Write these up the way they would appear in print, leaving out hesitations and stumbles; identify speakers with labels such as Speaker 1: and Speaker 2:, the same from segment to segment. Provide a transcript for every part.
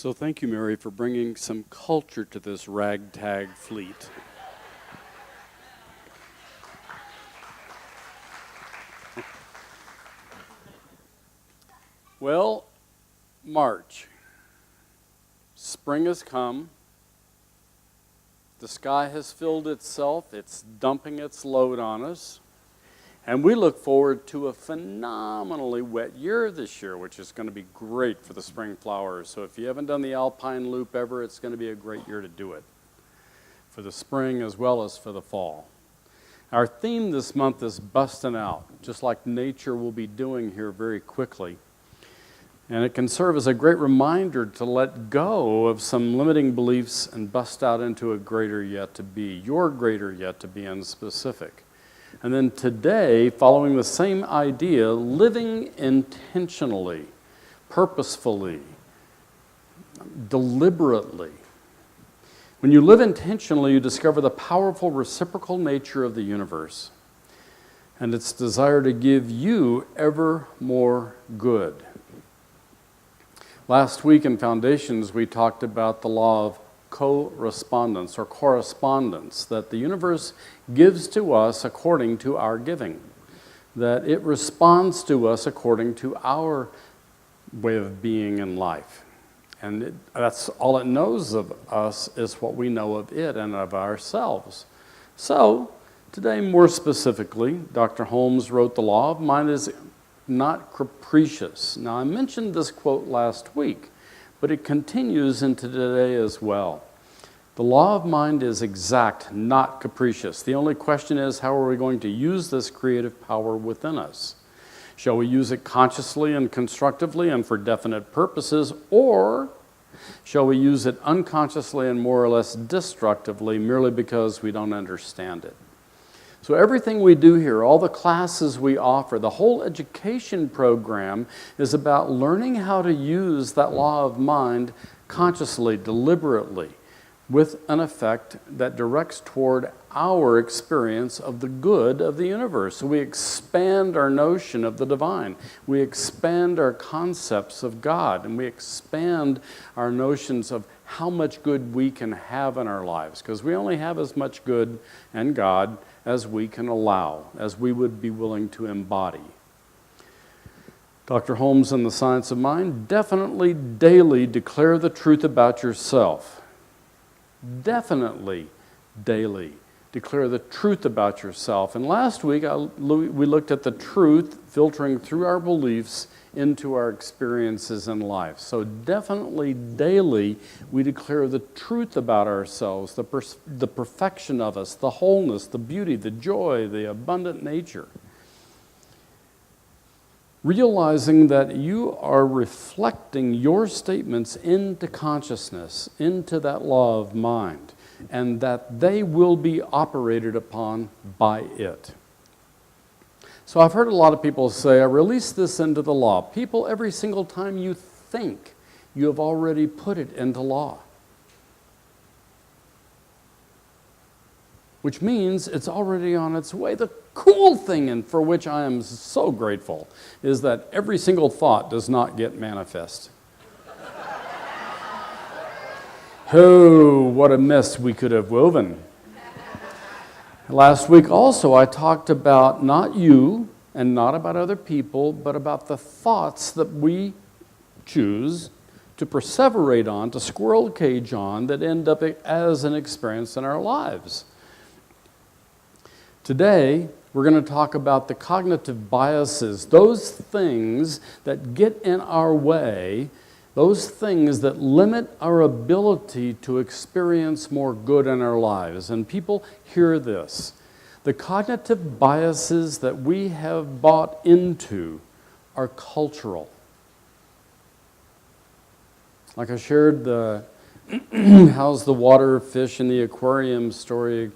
Speaker 1: So thank you, Mary, for bringing some culture to this ragtag fleet. Well, March. Spring has come. The sky has filled itself. It's dumping its load on us. And we look forward to a phenomenally wet year this year, which is going to be great for the spring flowers. So if you haven't done the Alpine Loop ever, it's going to be a great year to do it, for the spring as well as for the fall. Our theme this month is Bustin Out, just like nature will be doing here very quickly. And it can serve as a great reminder to let go of some limiting beliefs and bust out into a greater yet to be, your greater yet to be in specific. And then today, following the same idea, living intentionally, purposefully, deliberately. When you live intentionally, you discover the powerful reciprocal nature of the universe and its desire to give you ever more good. Last week in Foundations, we talked about the law of correspondence, that the universe gives to us according to our giving, that it responds to us according to our way of being in life. And that's all it knows of us is what we know of it and of ourselves. So, today more specifically, Dr. Holmes wrote, "The law of mind is not capricious." Now, I mentioned this quote last week, but it continues into today as well. The law of mind is exact, not capricious. The only question is, how are we going to use this creative power within us? Shall we use it consciously and constructively and for definite purposes, or shall we use it unconsciously and more or less destructively merely because we don't understand it? So everything we do here, all the classes we offer, the whole education program is about learning how to use that law of mind consciously, deliberately, with an effect that directs toward our experience of the good of the universe. So we expand our notion of the divine. We expand our concepts of God, and we expand our notions of how much good we can have in our lives, because we only have as much good and God as we can allow, as we would be willing to embody. Dr. Holmes in The Science of Mind, definitely daily declare the truth about yourself. Definitely daily declare the truth about yourself. And last week we looked at the truth filtering through our beliefs into our experiences in life. So definitely daily we declare the truth about ourselves, the perfection of us, the wholeness, the beauty, the joy, the abundant nature. Realizing that you are reflecting your statements into consciousness, into that law of mind, and that they will be operated upon by it. So I've heard a lot of people say, I release this into the law. People, every single time you think, you have already put it into law. Which means it's already on its way. The cool thing, and for which I am so grateful, is that every single thought does not get manifest. Oh, what a mess we could have woven. Last week also I talked about not you and not about other people, but about the thoughts that we choose to perseverate on, to squirrel cage on, that end up as an experience in our lives. Today, we're going to talk about the cognitive biases, those things that get in our way, those things that limit our ability to experience more good in our lives. And people hear this. The cognitive biases that we have bought into are cultural. Like I shared the how's the water fish in the aquarium story a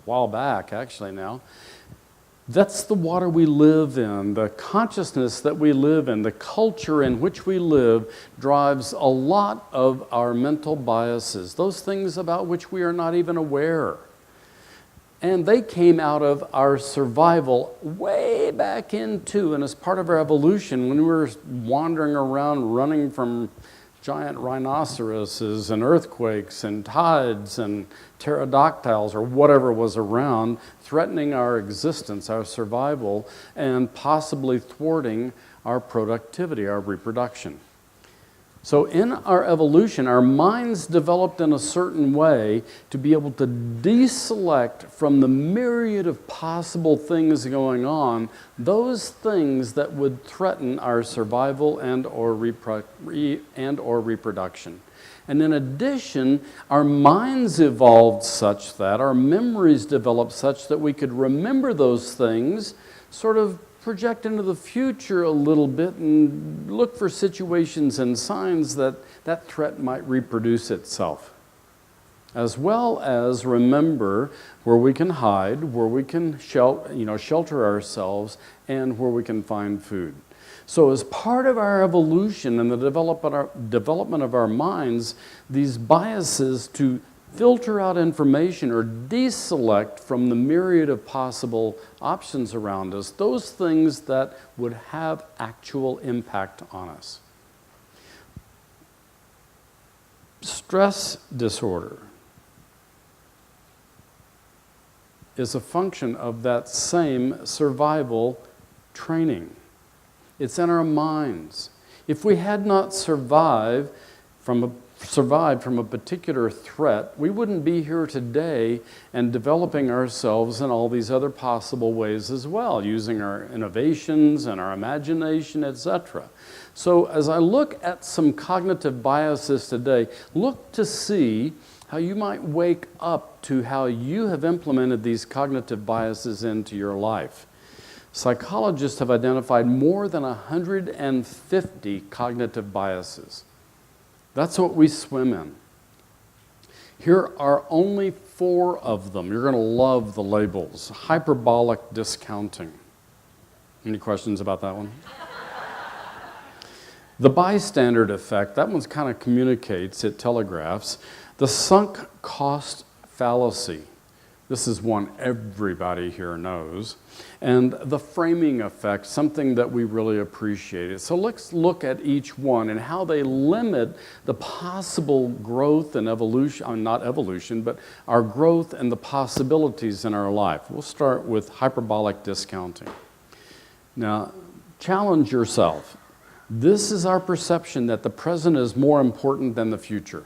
Speaker 1: while back, actually now. That's the water we live in, the consciousness that we live in, the culture in which we live drives a lot of our mental biases, those things about which we are not even aware. And they came out of our survival way back into, and as part of our evolution, when we were wandering around running from giant rhinoceroses and earthquakes and tides and pterodactyls or whatever was around, threatening our existence, our survival, and possibly thwarting our productivity, our reproduction. So in our evolution, our minds developed in a certain way to be able to deselect from the myriad of possible things going on, those things that would threaten our survival and or reproduction. And in addition, our minds evolved such that, our memories developed such that we could remember those things, sort of project into the future a little bit and look for situations and signs that that threat might reproduce itself, as well as remember where we can hide, where we can shelter ourselves, and where we can find food. So as part of our evolution and the development of our minds, these biases to filter out information or deselect from the myriad of possible options around us, those things that would have actual impact on us. Stress disorder is a function of that same survival training. It's in our minds. If we had not survived from a particular threat, we wouldn't be here today and developing ourselves in all these other possible ways as well, using our innovations and our imagination, etc. So as I look at some cognitive biases today, look to see how you might wake up to how you have implemented these cognitive biases into your life. Psychologists have identified more than 150 cognitive biases. That's what we swim in. Here are only 4 of them. You're going to love the labels. Hyperbolic discounting. Any questions about that one? The bystander effect, that one's kind of communicates, it telegraphs. The sunk-cost fallacy. This is one everybody here knows. And the framing effect, something that we really appreciate. So let's look at each one and how they limit the possible growth and evolution, not evolution, but our growth and the possibilities in our life. We'll start with hyperbolic discounting. Now, challenge yourself. This is our perception that the present is more important than the future.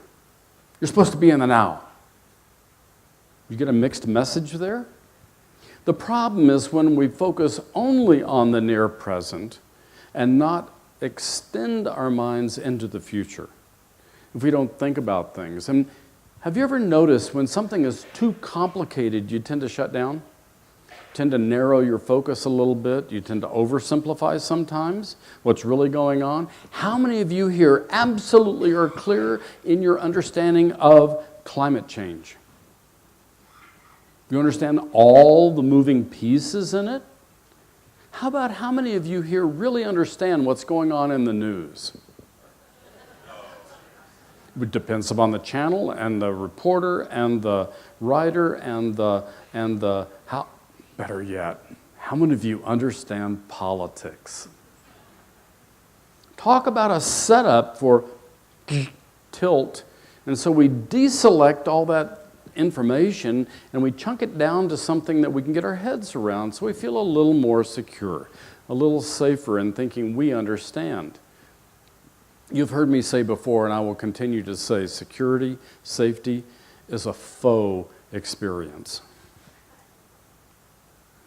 Speaker 1: You're supposed to be in the now. You get a mixed message there? The problem is when we focus only on the near present and not extend our minds into the future. If we don't think about things. And have you ever noticed when something is too complicated, you tend to shut down? Tend to narrow your focus a little bit. You tend to oversimplify sometimes what's really going on. How many of you here absolutely are clear in your understanding of climate change? You understand all the moving pieces in it? How about how many of you here really understand what's going on in the news? It depends upon the channel and the reporter and the writer and the how. Better yet, how many of you understand politics? Talk about a setup for tilt. And so we deselect all that information and we chunk it down to something that we can get our heads around so we feel a little more secure, a little safer in thinking we understand. You've heard me say before, and I will continue to say, security, safety is a faux experience.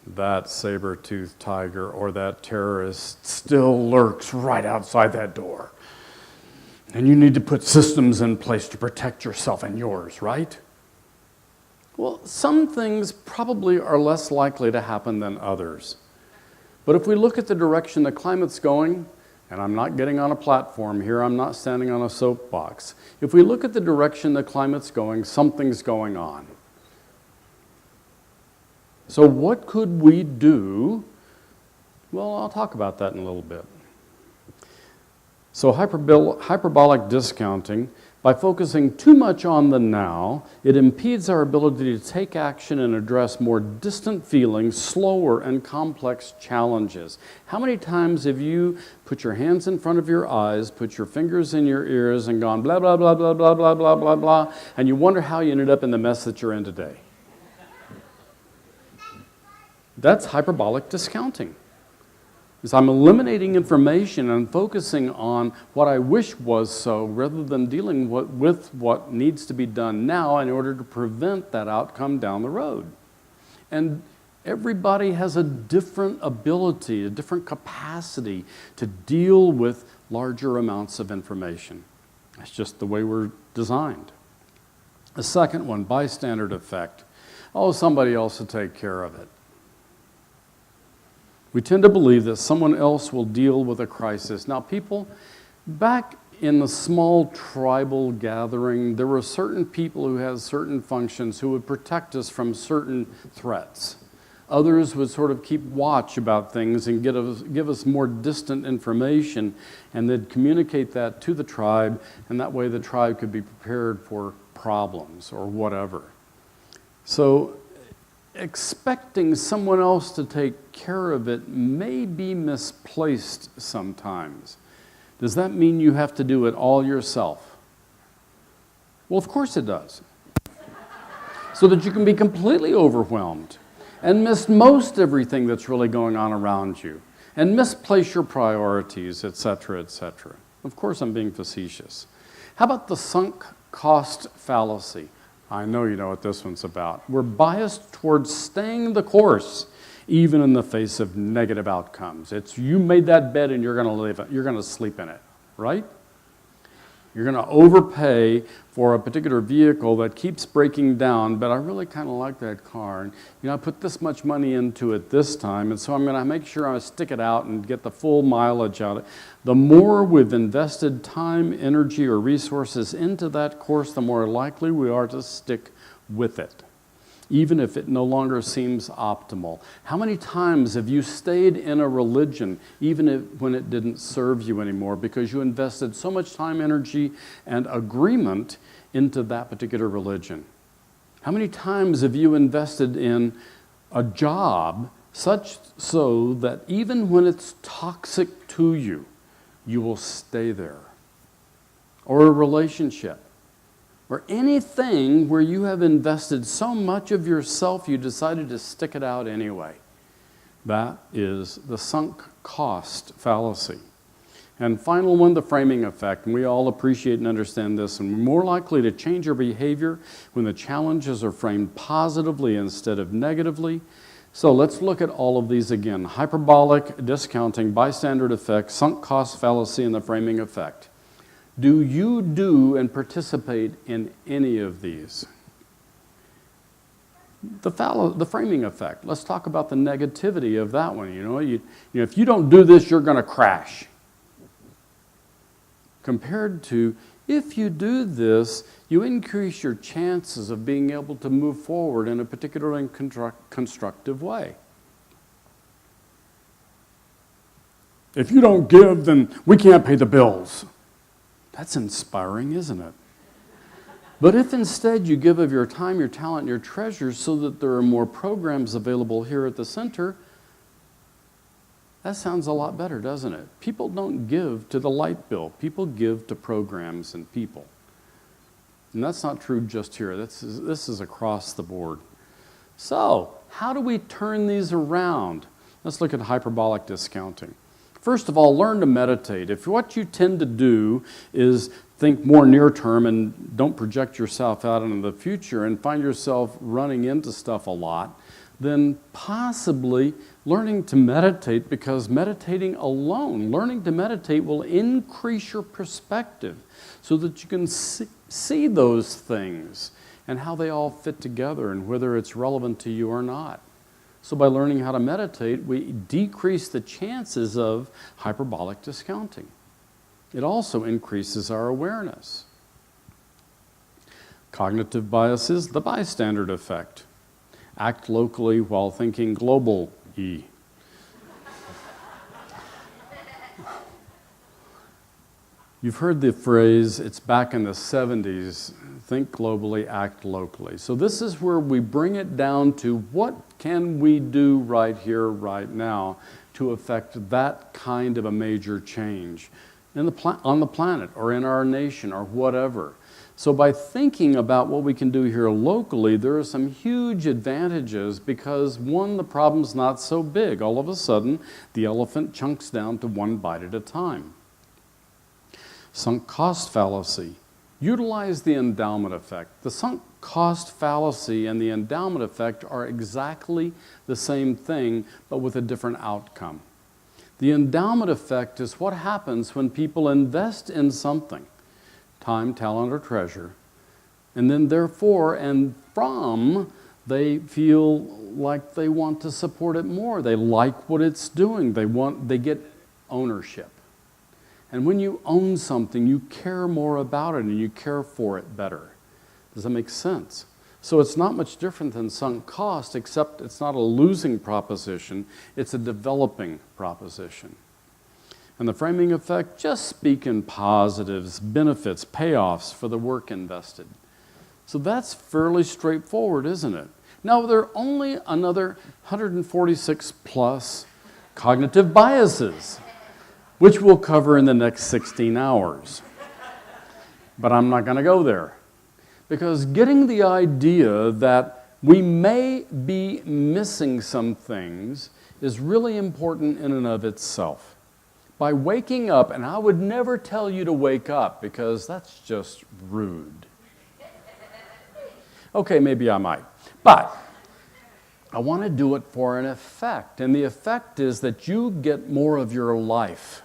Speaker 1: That saber-toothed tiger or that terrorist still lurks right outside that door. And you need to put systems in place to protect yourself and yours, right? Well, some things probably are less likely to happen than others. But if we look at the direction the climate's going, and I'm not getting on a platform here, I'm not standing on a soapbox. If we look at the direction the climate's going, something's going on. So what could we do? Well, I'll talk about that in a little bit. So hyperbolic discounting, By focusing too much on the now, it impedes our ability to take action and address more distant feelings, slower and complex challenges. How many times have you put your hands in front of your eyes, put your fingers in your ears, and gone blah, blah, blah, blah, blah, blah, blah, blah, blah, and you wonder how you ended up in the mess that you're in today? That's hyperbolic discounting. Is I'm eliminating information and focusing on what I wish was so rather than dealing with what needs to be done now in order to prevent that outcome down the road. And everybody has a different ability, a different capacity to deal with larger amounts of information. That's just the way we're designed. The second one, bystander effect. Oh, somebody else will take care of it. We tend to believe that someone else will deal with a crisis. Now, people, back in the small tribal gathering, there were certain people who had certain functions who would protect us from certain threats. Others would sort of keep watch about things and give us more distant information, and they'd communicate that to the tribe, and that way the tribe could be prepared for problems or whatever. So, expecting someone else to take care of it may be misplaced sometimes. Does that mean you have to do it all yourself? Well, of course it does. So that you can be completely overwhelmed and miss most everything that's really going on around you and misplace your priorities, etc., etc. Of course, I'm being facetious. How about the sunk-cost fallacy? I know you know what this one's about. We're biased towards staying the course, even in the face of negative outcomes. It's you made that bed and you're going to live it. You're going to sleep in it, right? You're going to overpay for a particular vehicle that keeps breaking down, but I really kind of like that car. And, I put this much money into it this time, and so I'm going to make sure I stick it out and get the full mileage out of it. The more we've invested time, energy, or resources into that course, the more likely we are to stick with it, even if it no longer seems optimal. How many times have you stayed in a religion, even when it didn't serve you anymore, because you invested so much time, energy, and agreement into that particular religion? How many times have you invested in a job such so that even when it's toxic to you, you will stay there? Or a relationship? Or anything where you have invested so much of yourself you decided to stick it out anyway. That is the sunk cost fallacy. And final one, the framing effect. And we all appreciate and understand this. And we're more likely to change our behavior when the challenges are framed positively instead of negatively. So let's look at all of these again. Hyperbolic discounting, bystander effect, sunk cost fallacy, and the framing effect. Do you do and participate in any of these? The framing effect. Let's talk about the negativity of that one. If you don't do this, you're going to crash. Compared to, if you do this, you increase your chances of being able to move forward in a particularly constructive way. If you don't give, then we can't pay the bills. That's inspiring, isn't it? But if instead you give of your time, your talent, and your treasures so that there are more programs available here at the center, that sounds a lot better, doesn't it? People don't give to the light bill. People give to programs and people. And that's not true just here. This is across the board. So, how do we turn these around? Let's look at hyperbolic discounting. First of all, learn to meditate. If what you tend to do is think more near term and don't project yourself out into the future and find yourself running into stuff a lot, then possibly learning to meditate, because meditating alone, learning to meditate will increase your perspective so that you can see those things and how they all fit together and whether it's relevant to you or not. So by learning how to meditate, we decrease the chances of hyperbolic discounting. It also increases our awareness. Cognitive biases, the bystander effect. Act locally while thinking global-y. You've heard the phrase, it's back in the 70s, think globally, act locally. So this is where we bring it down to what can we do right here, right now, to affect that kind of a major change on the planet or in our nation or whatever. So by thinking about what we can do here locally, there are some huge advantages because, one, the problem's not so big. All of a sudden, the elephant chunks down to one bite at a time. Sunk-Cost Fallacy. Utilize the endowment effect. The sunk-cost fallacy and the endowment effect are exactly the same thing, but with a different outcome. The endowment effect is what happens when people invest in something, time, talent, or treasure, and then therefore and from they feel like they want to support it more. They like what it's doing. They get ownership. And when you own something, you care more about it and you care for it better. Does that make sense? So it's not much different than sunk cost, except it's not a losing proposition, it's a developing proposition. And the framing effect, just speak in positives, benefits, payoffs for the work invested. So that's fairly straightforward, isn't it? Now, there are only another 146 plus cognitive biases, which we'll cover in the next 16 hours. But I'm not going to go there. Because getting the idea that we may be missing some things is really important in and of itself. By waking up, and I would never tell you to wake up because that's just rude. Okay, maybe I might. But I want to do it for an effect. And the effect is that you get more of your life.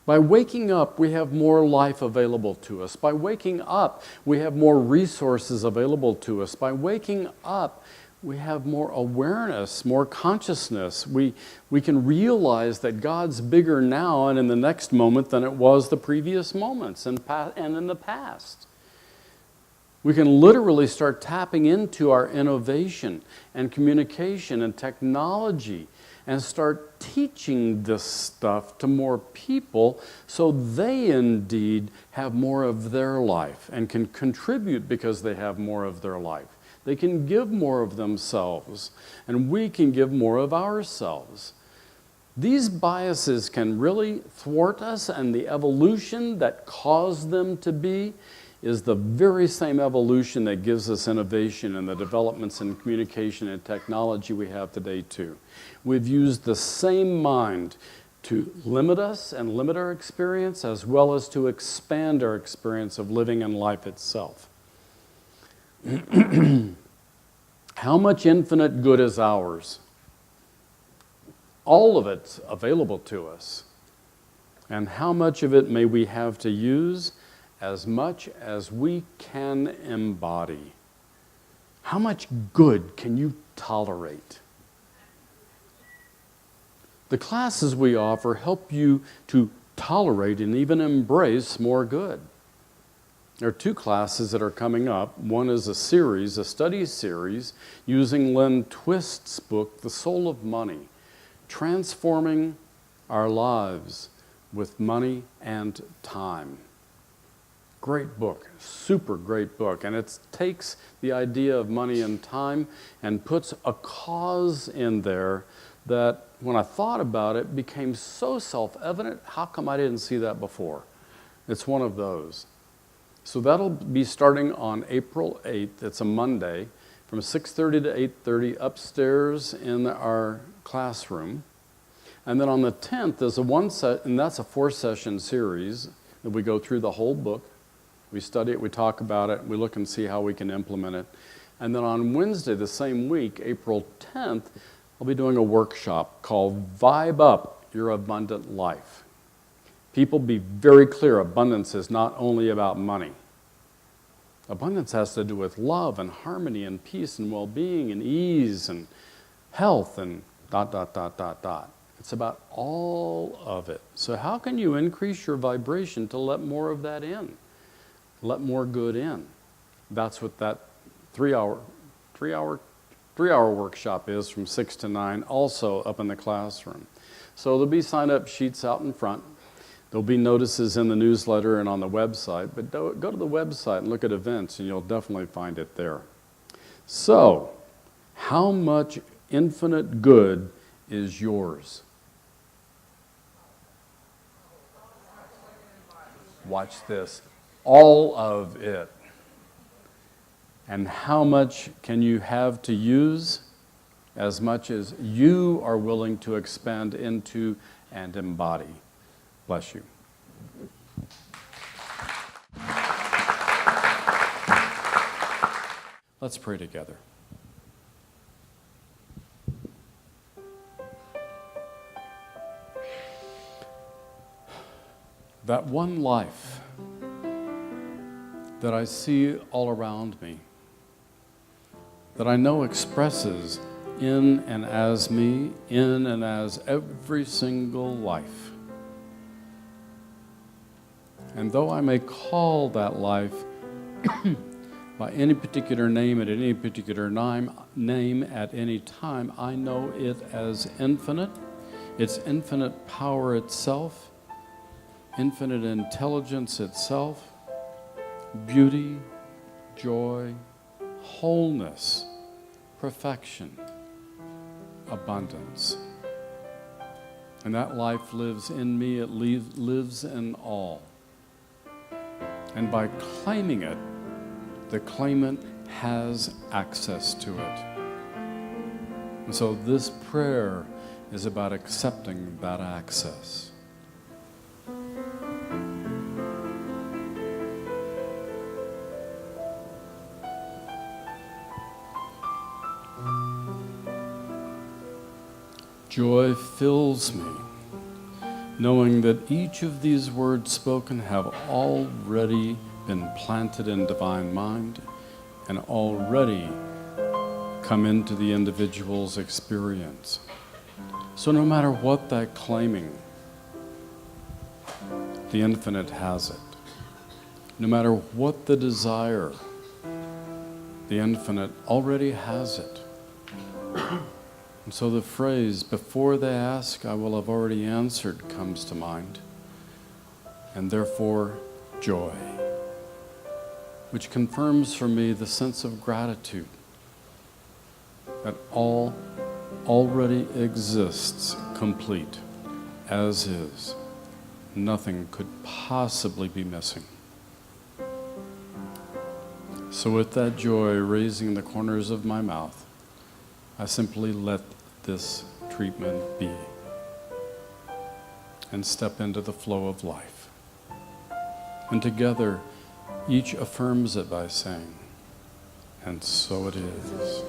Speaker 1: By waking up, we have more life available to us. By waking up, we have more resources available to us. By waking up, we have more awareness, more consciousness. We can realize that God's bigger now and in the next moment than it was the previous moments and in the past. We can literally start tapping into our innovation and communication and technology and start teaching this stuff to more people so they indeed have more of their life and can contribute because they have more of their life. They can give more of themselves, and we can give more of ourselves. These biases can really thwart us, and the evolution that caused them to be is the very same evolution that gives us innovation and the developments in communication and technology we have today too. We've used the same mind to limit us and limit our experience as well as to expand our experience of living and life itself. How much infinite good is ours? All of it's available to us. And how much of it may we have to use? As much as we can embody. How much good can you tolerate? The classes we offer help you to tolerate and even embrace more good. There are two classes that are coming up. One is a series, a study series, using Len Twist's book, The Soul of Money, transforming our lives with money and time. Great book, super great book, and it takes the idea of money and time and puts a cause in there that when I thought about it became so self-evident. How come I didn't see that before? It's one of those. So that'll be starting on April 8th. It's a Monday from 6:30 to 8:30 upstairs in our classroom. And then on the 10th, there's and that's a 4-session series that we go through the whole book. We study it, we talk about it, we look and see how we can implement it. And then on Wednesday, the same week, April 10th, I'll be doing a workshop called Vibe Up Your Abundant Life. People, be very clear, abundance is not only about money. Abundance has to do with love and harmony and peace and well-being and ease and health and ... It's about all of it. So how can you increase your vibration to let more of that in? Let more good in. That's what that three-hour workshop is from 6 to 9, also up in the classroom. So there'll be sign-up sheets out in front. There'll be notices in the newsletter and on the website, but go to the website and look at events, and you'll definitely find it there. So, how much infinite good is yours? Watch this. All of it. And how much can you have to use? As much as you are willing to expand into and embody. Bless you. Let's pray together. That one life that I see all around me, that I know expresses in and as me, in and as every single life. And though I may call that life by any particular name at any particular name at any time, I know it as infinite, its infinite power itself, infinite intelligence itself, beauty, joy, wholeness, perfection, abundance. And that life lives in me, it lives in all. And by claiming it, the claimant has access to it. And so this prayer is about accepting that access. Joy fills me, knowing that each of these words spoken have already been planted in divine mind and already come into the individual's experience. So no matter what they're claiming, the infinite has it. No matter what the desire, the infinite already has it. And so the phrase, before they ask, I will have already answered, comes to mind. And therefore, joy, which confirms for me the sense of gratitude that all already exists complete, as is. Nothing could possibly be missing. So with that joy raising the corners of my mouth, I simply let this treatment be and step into the flow of life. And together, each affirms it by saying, and so it is.